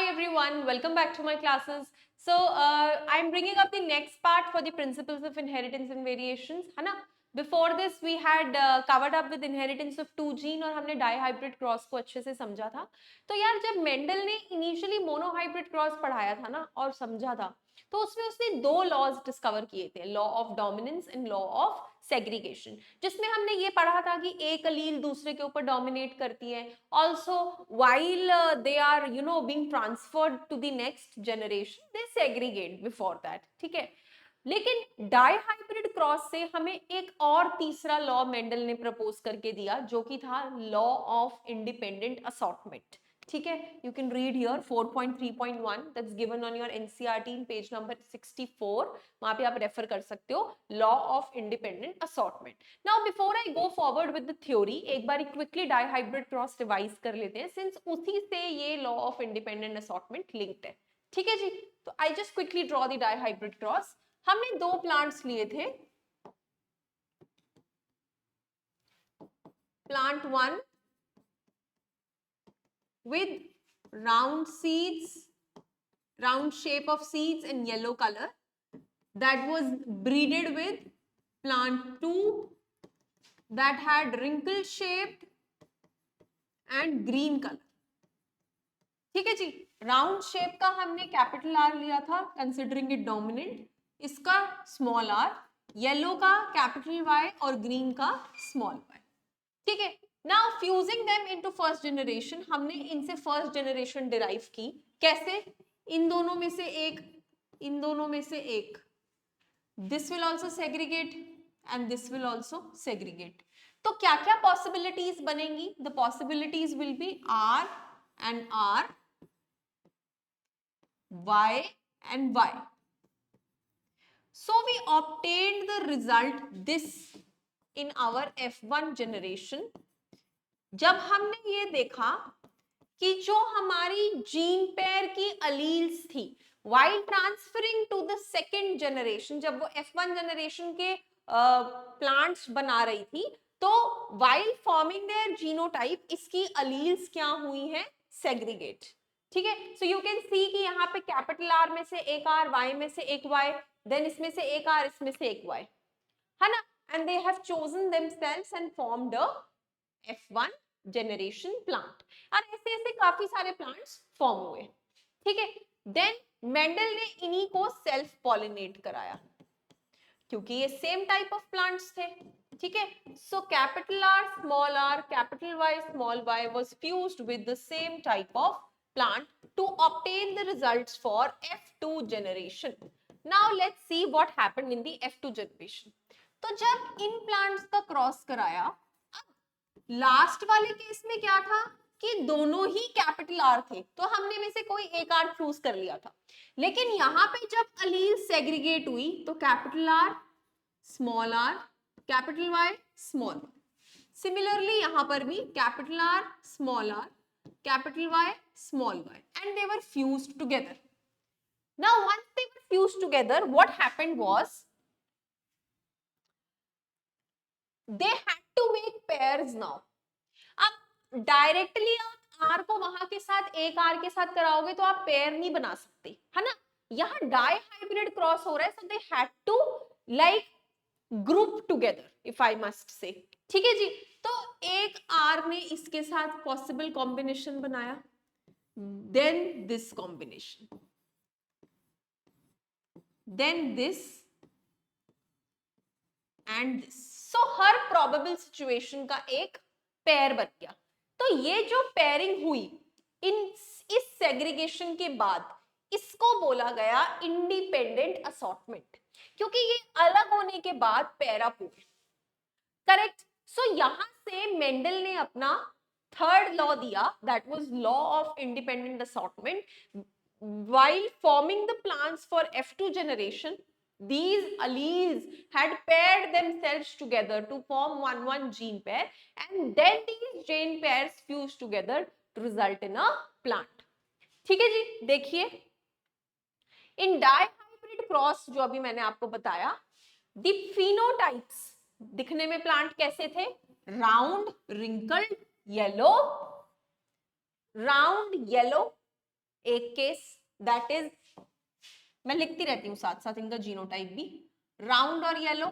everyone, welcome back to my classes. So I'm bringing up the next part for the principles of inheritance and variations, है ना? Before this we had covered up with inheritance of two gene और हमने dihybrid cross को अच्छे से समझा था. तो यार जब मेंडल ने इनिशियली मोनोहाइब्रिड क्रॉस पढ़ाया था ना और समझा था, तो उसमें उसने दो लॉज डिस्कवर किए थे, law of dominance and law of segregation, जिसमें हमने ये पढ़ा था कि एक अलील दूसरे के ऊपर डोमिनेट करती है, also while they are being transferred to the next generation they segregate before that. ठीक है, लेकिन डाइहाइब्रिड क्रॉस से हमें एक और तीसरा लॉ मेंडल ने प्रपोज करके दिया, जो कि था लॉ ऑफ इंडिपेंडेंट असॉर्टमेंट. ठीक है, you can read here 4.3.1 that's given on your NCERT in page number 64. वहां पे आप रेफर कर सकते हो, law of independent assortment. Now before I go forward with the theory, एक बार क्विकली डाइहाइब्रिड क्रॉस रिवाइज कर लेते हैं, सिंस उसी से ये law of independent assortment linked है. ठीक है जी, तो I just quickly draw the dihybrid cross. हमने दो प्लांट्स लिए थे, plant one with round seeds, round shape of seeds in yellow color, that was breeded with plant 2 that had wrinkle shaped and green color. ठीक है जी, round shape का हमने capital R लिया था कंसिडरिंग इट डोमिनेंट, इसका small are, yellow का capital Y और green का स्मॉल वाई. ठीक है, now fusing them into first generation, हमने इनसे फर्स्ट जनरेशन डिराइव की. कैसे? इन दोनों में से एक, इन दोनों में से एक, this will also segregate and this will also segregate. तो क्या क्या पॉसिबिलिटीज बनेंगी? The possibilities will be R and R, y and y. So we obtained the result this in our F1 generation. जब हमने ये देखा कि जो हमारी जीन पेयर की अलील्स थी, while transferring to the second generation, जब वो F1 जनरेशन के प्लांट्स बना रही थी, तो while forming their genotype, इसकी अलील्स क्या हुई हैं? सेग्रीगेट. ठीक है, सो यू कैन सी कि यहाँ पे कैपिटल आर में से एक आर, वाई में से एक वाई, देन इसमें से एक आर, इसमें से एक वाई, है ना? And they have chosen themselves and formed a F1 generation plant. और ऐसे ऐसे काफी सारे प्लांट्स फॉर्म हुए. ठीक है, देन मेंडल ने इन्हीं को सेल्फ पॉलिनेट कराया, क्योंकि ये सेम टाइप ऑफ प्लांट्स थे. ठीक है, so capital R small R, capital Y small Y was fused with the same type of plant to obtain the results for F2 generation. Now let's see what happened in the F2 generation. तो जब in plants का cross कराया, अब last वाले case में क्या था कि दोनों ही कैपिटल आर थे, तो हमने में से कोई एक आर चूज कर लिया था. लेकिन यहाँ पे जब अलील सेग्रीगेट हुई, तो capital R small R, capital Y small Y. Similarly यहाँ पर भी capital R small R, capital Y, small y, and they were fused together. Now, once they were fused together, what happened was they had to make pairs now. अब directly आप R को वहां के साथ एक R के साथ कराओगे तो आप पेयर नहीं बना सकते, है ना? यहाँ डाई हाइब्रिड क्रॉस हो रहा है, so they had to like group together, if I must say. ठीक है जी, तो एक आर ने इसके साथ पॉसिबल कॉम्बिनेशन बनाया, then this combination, then this and this. So हर प्रोबेबल सिचुएशन का एक पेयर बन गया. तो ये जो पेयरिंग हुई इस सेग्रीगेशन के बाद, इसको बोला गया इंडिपेंडेंट असॉर्टमेंट, क्योंकि ये अलग होने के बाद पेयर अप हुए. करेक्ट. सो यहां से मेंडल ने अपना थर्ड लॉ दिया, that was law of independent assortment. While forming the plants for F2 generation, these alleles had paired themselves together to form one gene pair, and then these gene pairs fused together to result in a plant. ठीक है जी, देखिए इन dihybrid cross जो अभी मैंने आपको बताया, the phenotypes दिखने में प्लांट कैसे थे? Round, wrinkled, yellow, round yellow, एक केस दैट इज, मैं लिखती रहती हूँ साथ साथ इनका जीनोटाइप भी, राउंड और yellow,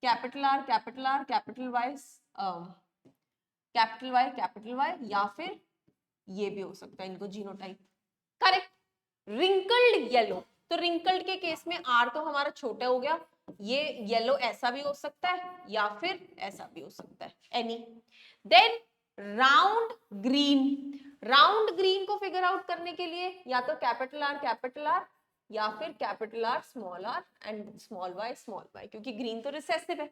capital R capital R capital Y capital Y capital Y, या फिर ये भी हो सकता है इनको जीनोटाइप। करेक्ट। रिंकल्ड येलो, तो रिंकल्ड के केस में आर तो हमारा छोटा हो गया, ये येलो ऐसा भी हो सकता है या फिर ऐसा भी हो सकता है, any. Then round green, round green को फिगर आउट करने के लिए या तो कैपिटल आर या फिर capital R and small Y, क्योंकि ग्रीन तो रिसेसिव है।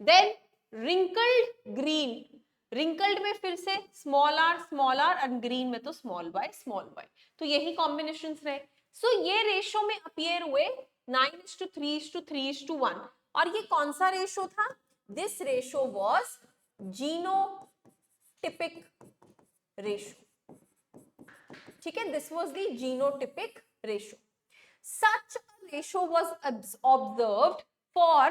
देन रिंकल्ड ग्रीन, रिंकल्ड में फिर से स्मॉल आर एंड ग्रीन में तो स्मॉल वाई, तो यही कॉम्बिनेशंस रहे। सो ये रेशो में अपीयर हुए 9:3:3:1, और ये कौन सा रेशो था? This ratio was genotypic ratio, ठीक है, this was the genotypic ratio. Such a ratio was observed for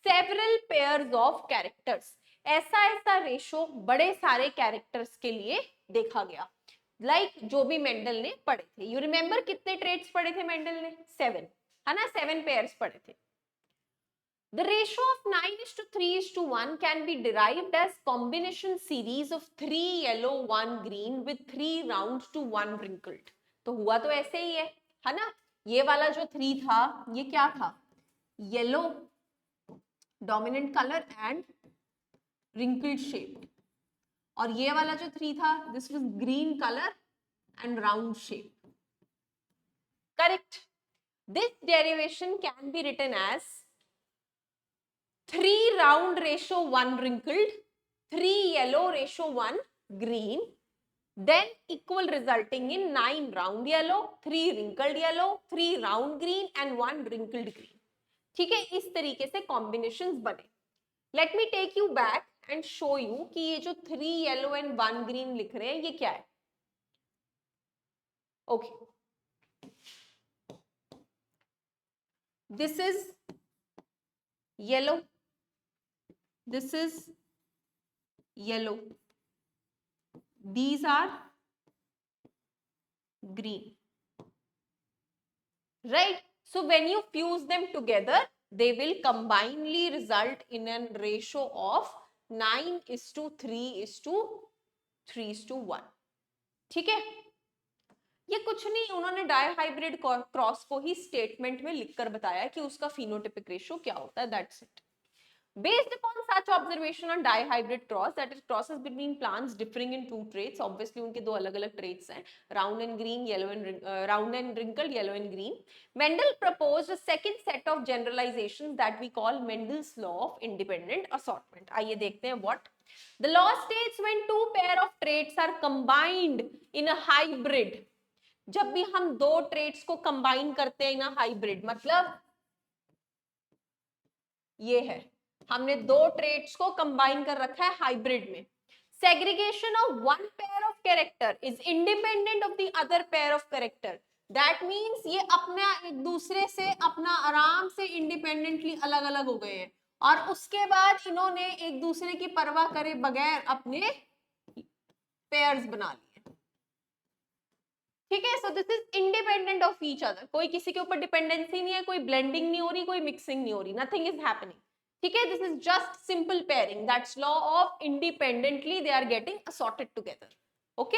several pairs of characters. ऐसा रेशो बड़े सारे कैरेक्टर्स के लिए देखा गया, जो भी मेंडल ने पढ़े थे। यू रिमेंबर कितने ट्रेट्स पढ़े थे मेंडल ने? 7, है ना, 7 पेयर्स पढ़े थे। The ratio of 9:3:1 can be derived as combination series of 3 yellow 1 green with 3 round to 1 wrinkled। तो हुआ तो ऐसे ही है ना, ये वाला जो 3 था ये क्या था? Yellow dominant colour and wrinkled shape, और ये वाला जो 3 था this was green colour and round shape. Correct. This derivation can be written as 3 round ratio 1 wrinkled, 3 yellow ratio 1 green, then equal resulting in 9 round yellow, 3 wrinkled yellow, 3 round green and 1 wrinkled green। ठीक है, इस तरीके से combinations बने। Let me take you back and show you कि ये जो 3 yellow and 1 green लिख रहे हैं ये क्या है। Okay, this is yellow, this is yellow, these are green, right? So when you fuse them together they will combinedly result in a ratio of 9:3:3:1। ठीक है, ये कुछ नहीं, उन्होंने डायहाइब्रिड क्रॉस को ही स्टेटमेंट में लिखकर बताया कि उसका फिनोटिपिक रेशियो क्या होता है, that's it. Based upon such observation on dihybrid cross, that is crosses between plants differing in 2 traits, obviously उनके दो अलग-अलग traits हैं, round and green, round and wrinkled, yellow and green. Mendel proposed a second set of generalizations that we call Mendel's law of independent assortment. आइए देखते हैं what. The law states when 2 pair of traits are combined in a hybrid. जब भी हम दो traits को combine करते हैं in a hybrid, मतलब ये है, हमने दो ट्रेट्स को कंबाइन कर रखा है हाइब्रिड में। Segregation of one pair of character is independent of the other pair of character. That means ये अपना एक दूसरे से अपना आराम से इंडिपेंडेंटली अलग अलग हो गए हैं, और उसके बाद इन्होंने एक दूसरे की परवाह करे बगैर अपने पेयर्स बना लिए। ठीक है, so this is independent of each other, कोई किसी के ऊपर डिपेंडेंसी नहीं है, कोई ब्लेंडिंग नहीं हो रही, कोई मिक्सिंग नहीं हो रही, नथिंग इज हैपनिंग। ठीक है, this is just simple pairing, that's law of independently they are getting assorted together. Okay,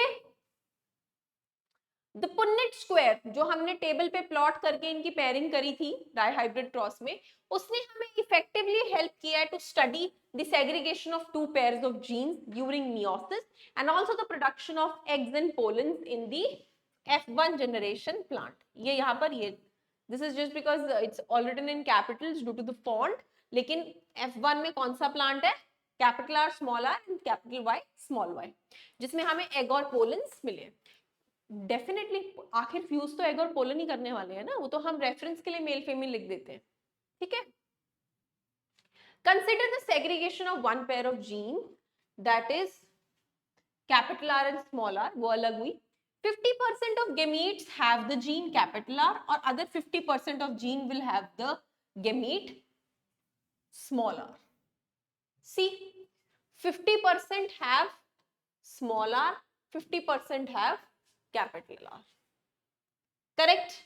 the Punnett square जो हमने टेबल पे प्लॉट करके इनकी पेयरिंग करी थी डाइहाइब्रिड क्रॉस में, उसने हमें इफेक्टिवली हेल्प किया है to study the segregation of 2 pairs of genes during meiosis and also the production of eggs and pollens in the F1 generation plant। ये यहाँ पर ये this is just because it's all written in capitals due to the font, लेकिन F1 में कौन सा plant है? Capital R small r and capital Y small y, जिसमें हमें एग और पोलन्स मिले। डेफिनेटली आखिर फ्यूज तो एग और पोलन ही करने वाले हैं ना, वो तो हम रेफरेंस के लिए मेल फीमेल लिख देते हैं। ठीक है, consider the segregation of one pair of gene that is capital R and small r, वो अलग हुई। 50% of gametes have the gene capital R, or other 50% of gene will have the gamete small r. See, 50% have small r, 50% have capital R. Correct?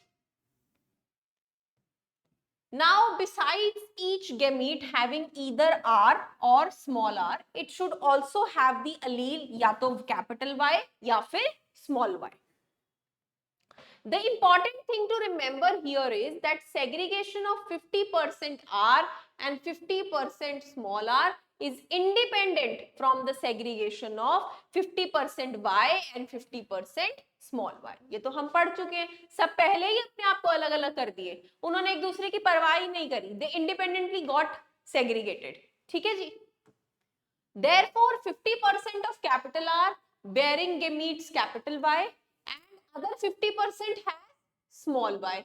Now, besides each gamete having either R or small r, it should also have the allele या तो capital Y या फिर small y. The important thing to remember here is that segregation of 50% R and 50% small r is independent from the segregation of 50% Y and 50% small y. ये तो हम पढ़ चुके हैं, सब पहले ही अपने आप को अलग अलग कर दिए, उन्होंने एक दूसरे की परवाह ही नहीं करी, they independently got segregated. ठीक है जी. Therefore 50% of capital R bearing gametes capital Y and other 50% has small y.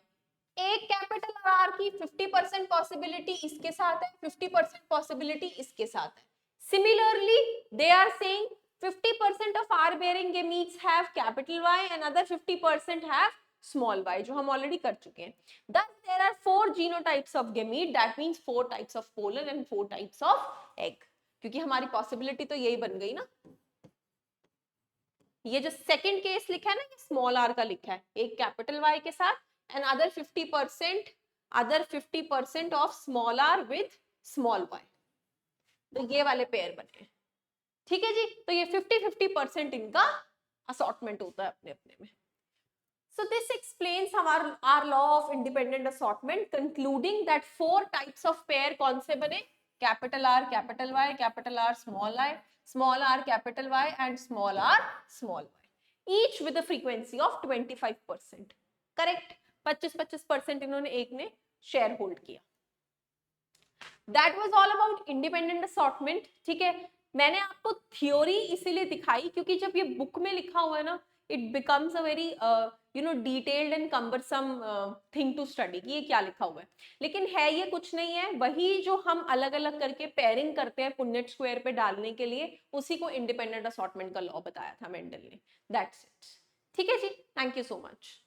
एक कैपिटल आर की 50% पॉसिबिलिटी इसके साथ है, 50% पॉसिबिलिटी इसके साथ है. Similarly, they are saying 50% of R bearing gametes have capital Y and other 50% have small y, जो हम ऑलरेडी कर चुके हैं. Thus, there are 4 genotypes of gamete. That means 4 types of pollen and 4 types of egg. क्योंकि हमारी possibility तो यही बन गई ना. ये जो सेकंड केस लिखा है ना, ये स्मॉल आर का लिखा है, एक कैपिटल वाई के साथ and other 50% of small R with small Y, तो ये वाले पेयर बने. ठीक है जी, तो ये 50-50% इनका असॉर्टमेंट होता है अपने अपने में. So this explains our law of independent assortment, concluding that 4 types of pair कौन से बने? Capital R, capital Y, capital R, small r, capital Y, and small r, small y. Each with a frequency of 25%. Correct? 25% इन्होंने एक ने share hold किया. That was all about independent assortment. ठीक है, मैंने आपको थ्योरी इसीलिए दिखाई क्योंकि जब ये बुक में लिखा हुआ है ना, it becomes a very detailed and cumbersome thing to study कि ये क्या लिखा हुआ है. लेकिन है ये कुछ नहीं है, वही जो हम अलग अलग करके पेयरिंग करते हैं पुन्नेट स्क्वायर पे डालने के लिए, उसी को इंडिपेंडेंट असॉर्टमेंट का लॉ बताया था मेंडल ने. That's it. ठीक है जी, थैंक यू सो मच.